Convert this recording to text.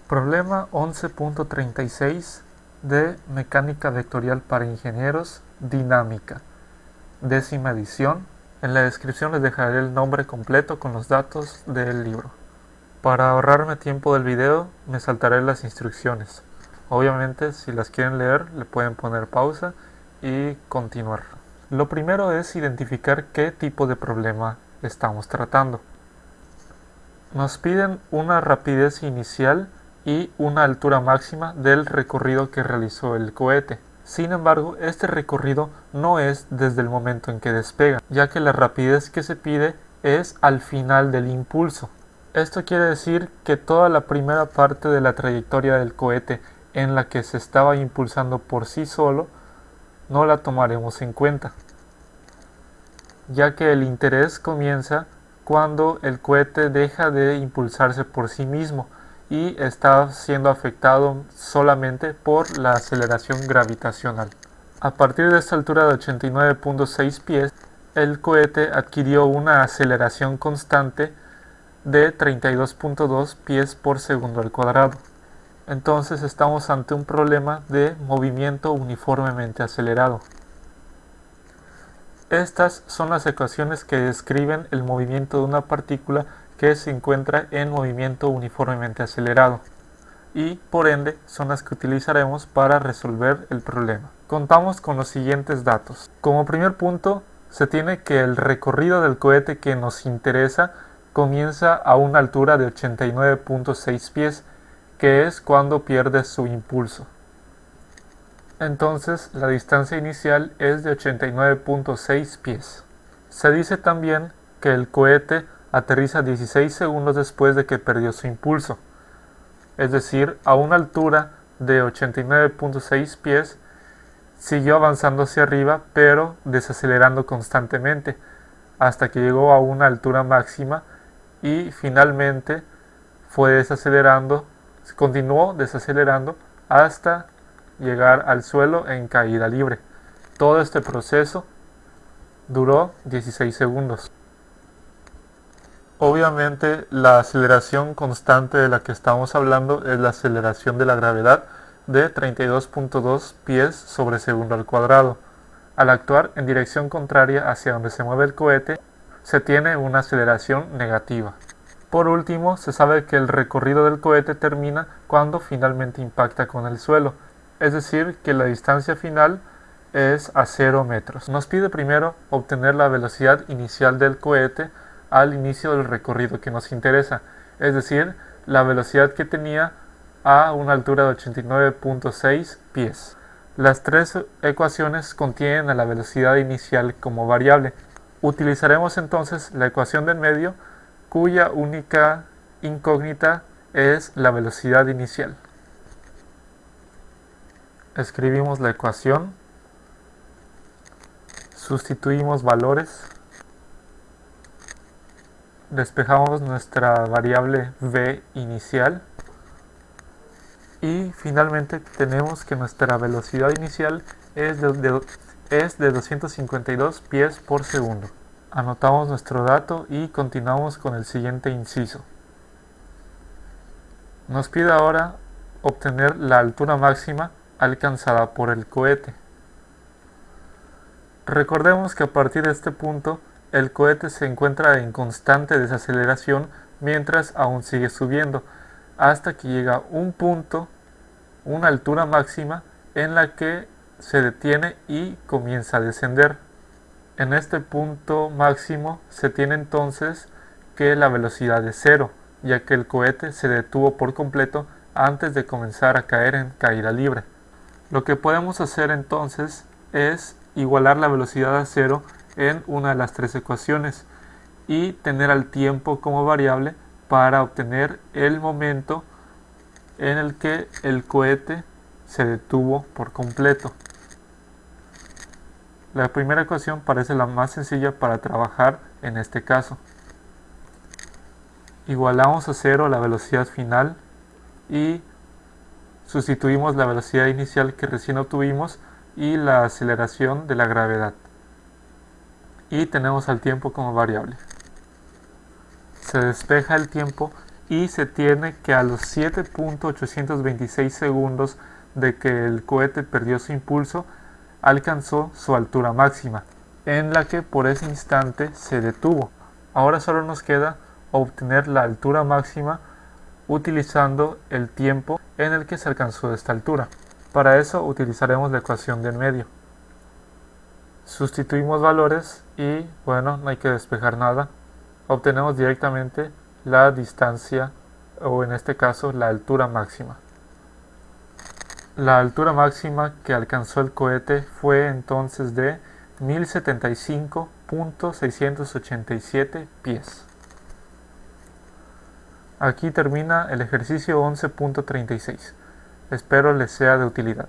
Problema 11.36 de Mecánica Vectorial para Ingenieros, Dinámica, 10ª edición. En la descripción les dejaré el nombre completo con los datos del libro. Para ahorrarme tiempo del video, me saltaré las instrucciones. Obviamente, si las quieren leer, le pueden poner pausa y continuar. Lo primero es identificar qué tipo de problema estamos tratando. Nos piden una rapidez inicial y una altura máxima del recorrido que realizó el cohete. Sin embargo, este recorrido no es desde el momento en que despega, ya que la rapidez que se pide es al final del impulso. Esto quiere decir que toda la primera parte de la trayectoria del cohete en la que se estaba impulsando por sí solo no la tomaremos en cuenta, ya que el interés comienza cuando el cohete deja de impulsarse por sí mismo y está siendo afectado solamente por la aceleración gravitacional. A partir de esta altura de 89.6 pies, el cohete adquirió una aceleración constante de 32.2 pies por segundo al cuadrado. Entonces estamos ante un problema de movimiento uniformemente acelerado. Estas son las ecuaciones que describen el movimiento de una partícula que se encuentra en movimiento uniformemente acelerado, y por ende son las que utilizaremos para resolver el problema. Contamos con los siguientes datos. Como primer punto, se tiene que el recorrido del cohete que nos interesa comienza a una altura de 89.6 pies, que es cuando pierde su impulso. Entonces la distancia inicial es de 89.6 pies. Se dice también que el cohete aterriza 16 segundos después de que perdió su impulso, es decir, a una altura de 89.6 pies siguió avanzando hacia arriba, pero desacelerando constantemente hasta que llegó a una altura máxima y finalmente continuó desacelerando hasta llegar al suelo en caída libre. Todo este proceso duró 16 segundos. Obviamente la aceleración constante de la que estamos hablando es la aceleración de la gravedad de 32.2 pies sobre segundo al cuadrado. Al actuar en dirección contraria hacia donde se mueve el cohete, se tiene una aceleración negativa. Por último, se sabe que el recorrido del cohete termina cuando finalmente impacta con el suelo, es decir, que la distancia final es a 0 metros. Nos pide primero obtener la velocidad inicial del cohete al inicio del recorrido que nos interesa, es decir, la velocidad que tenía a una altura de 89.6 pies. Las tres ecuaciones contienen a la velocidad inicial como variable. Utilizaremos entonces la ecuación del medio, cuya única incógnita es la velocidad inicial. Escribimos la ecuación, sustituimos valores, despejamos nuestra variable v inicial y finalmente tenemos que nuestra velocidad inicial es de 252 pies por segundo. Anotamos nuestro dato y continuamos con el siguiente inciso. Nos pide ahora obtener la altura máxima alcanzada por el cohete. Recordemos que a partir de este punto el cohete se encuentra en constante desaceleración mientras aún sigue subiendo, hasta que llega un punto, una altura máxima, en la que se detiene y comienza a descender. En este punto máximo se tiene entonces que la velocidad es cero, ya que el cohete se detuvo por completo antes de comenzar a caer en caída libre. Lo que podemos hacer entonces es igualar la velocidad a cero en una de las tres ecuaciones y tener al tiempo como variable para obtener el momento en el que el cohete se detuvo por completo. La primera ecuación parece la más sencilla para trabajar en este caso. Igualamos a cero la velocidad final y sustituimos la velocidad inicial que recién obtuvimos y la aceleración de la gravedad. Y tenemos al tiempo como variable. Se despeja el tiempo y se tiene que a los 7.826 segundos de que el cohete perdió su impulso, alcanzó su altura máxima, en la que por ese instante se detuvo. Ahora solo nos queda obtener la altura máxima utilizando el tiempo en el que se alcanzó esta altura. Para eso utilizaremos la ecuación del medio. Sustituimos valores y bueno, no hay que despejar nada. Obtenemos directamente la distancia, o en este caso la altura máxima. La altura máxima que alcanzó el cohete fue entonces de 1075.687 pies. Aquí termina el ejercicio 11.36. Espero les sea de utilidad.